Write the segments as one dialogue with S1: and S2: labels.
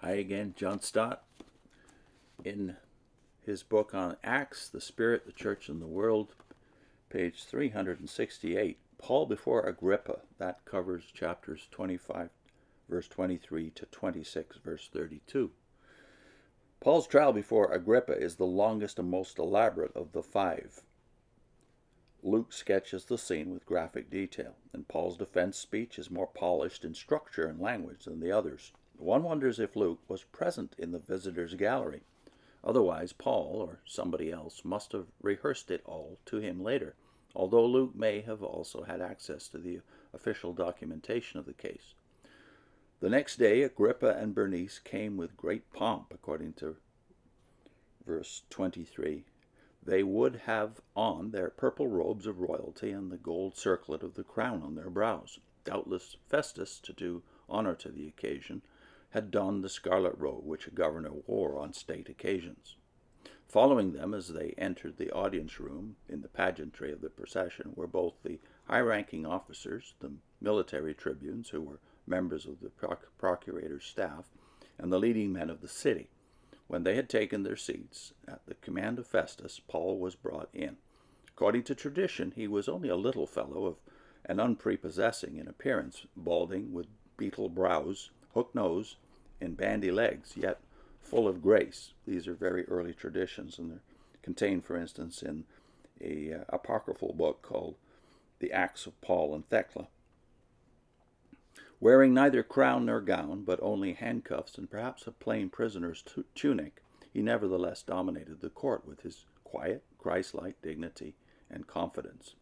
S1: Hi again, John Stott, in his book on Acts, the Spirit, the Church, and the World, page 368. Paul before Agrippa, that covers chapters 25, verse 23 to 26, verse 32. Paul's trial before Agrippa is the longest and most elaborate of the five. Luke sketches the scene with graphic detail, and Paul's defense speech is more polished in structure and language than the others. One wonders if Luke was present in the visitors' gallery. Otherwise, Paul, or somebody else, must have rehearsed it all to him later, although Luke may have also had access to the official documentation of the case. The next day, Agrippa and Bernice came with great pomp, according to verse 23. They would have on their purple robes of royalty and the gold circlet of the crown on their brows. Doubtless Festus, to do honor to the occasion, had donned the scarlet robe which a governor wore on state occasions. Following them as they entered the audience room in the pageantry of the procession were both the high-ranking officers, the military tribunes who were members of the procurator's staff, and the leading men of the city. When they had taken their seats, at the command of Festus, Paul was brought in. According to tradition, he was only a little fellow of an unprepossessing in appearance, balding, with beetle brows, hook nose, and bandy legs, yet full of grace. These are very early traditions, and they're contained, for instance, in an apocryphal book called The Acts of Paul and Thecla. Wearing neither crown nor gown, but only handcuffs and perhaps a plain prisoner's tunic, he nevertheless dominated the court with his quiet, Christ-like dignity and confidence.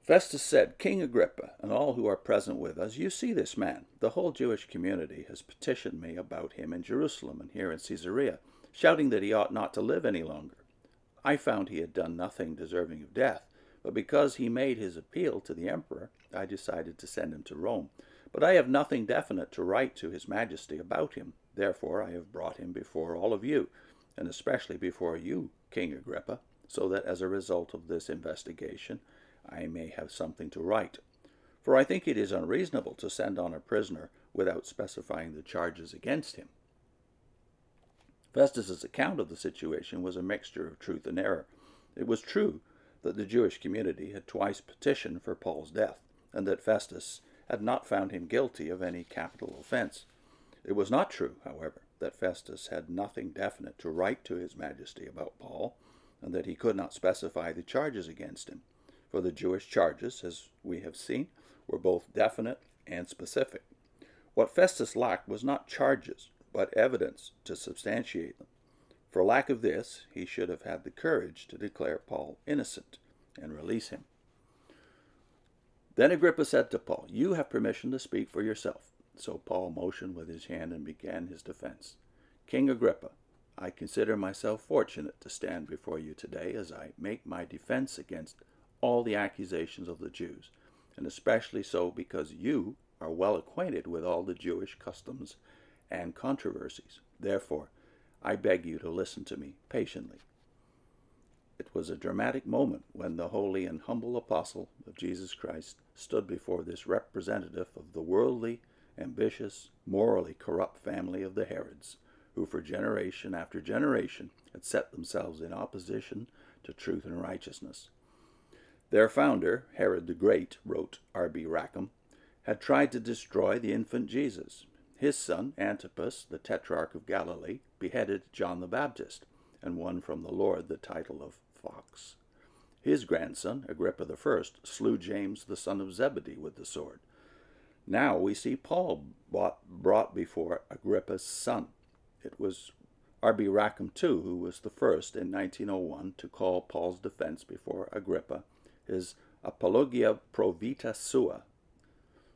S1: Festus said, "King Agrippa, and all who are present with us, you see this man. The whole Jewish community has petitioned me about him in Jerusalem and here in Caesarea, shouting that he ought not to live any longer. I found he had done nothing deserving of death, but because he made his appeal to the emperor, I decided to send him to Rome. But I have nothing definite to write to his majesty about him. Therefore I have brought him before all of you, and especially before you, King Agrippa, so that as a result of this investigation, I may have something to write. For I think it is unreasonable to send on a prisoner without specifying the charges against him." Festus's account of the situation was a mixture of truth and error. It was true that the Jewish community had twice petitioned for Paul's death, and that Festus had not found him guilty of any capital offense. It was not true, however, that Festus had nothing definite to write to his majesty about Paul, and that he could not specify the charges against him. For the Jewish charges, as we have seen, were both definite and specific. What Festus lacked was not charges, but evidence to substantiate them. For lack of this, he should have had the courage to declare Paul innocent and release him. Then Agrippa said to Paul, "You have permission to speak for yourself." So Paul motioned with his hand and began his defense. "King Agrippa, I consider myself fortunate to stand before you today as I make my defense against all the accusations of the Jews, and especially so because you are well acquainted with all the Jewish customs and controversies. Therefore, I beg you to listen to me patiently." It was a dramatic moment when the holy and humble apostle of Jesus Christ stood before this representative of the worldly, ambitious, morally corrupt family of the Herods, who for generation after generation had set themselves in opposition to truth and righteousness. Their founder, Herod the Great, wrote R.B. Rackham, had tried to destroy the infant Jesus. His son, Antipas, the Tetrarch of Galilee, beheaded John the Baptist, and won from the Lord the title of Fox. His grandson, Agrippa I, slew James the son of Zebedee with the sword. Now we see Paul brought before Agrippa's son. It was R.B. Rackham, too, who was the first in 1901 to call Paul's defense before Agrippa his Apologia pro vita sua,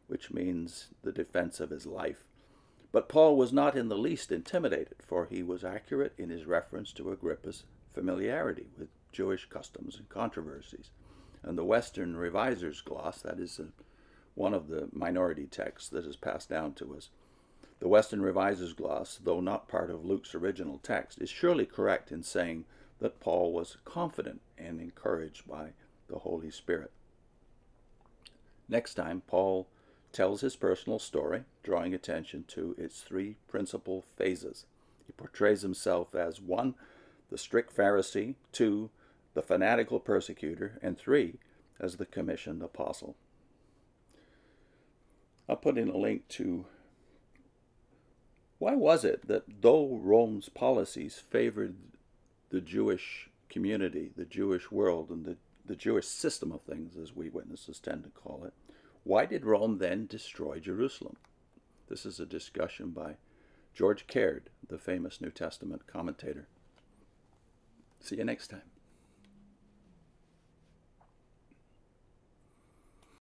S1: which means the defense of his life. But Paul was not in the least intimidated, for he was accurate in his reference to Agrippa's familiarity with Jewish customs and controversies. And the Western Reviser's Gloss, that is one of the minority texts that is passed down to us, the Western Reviser's Gloss, though not part of Luke's original text, is surely correct in saying that Paul was confident and encouraged by the Holy Spirit. Next time, Paul tells his personal story, drawing attention to its three principal phases. He portrays himself as 1, the strict Pharisee, 2, the fanatical persecutor, and 3, as the commissioned apostle. I'll put in a link to why was it that though Rome's policies favored the Jewish community, the Jewish world, and the Jewish system of things, as we witnesses tend to call it, why did Rome then destroy Jerusalem? This is a discussion by George Caird, the famous New Testament commentator. See you next time.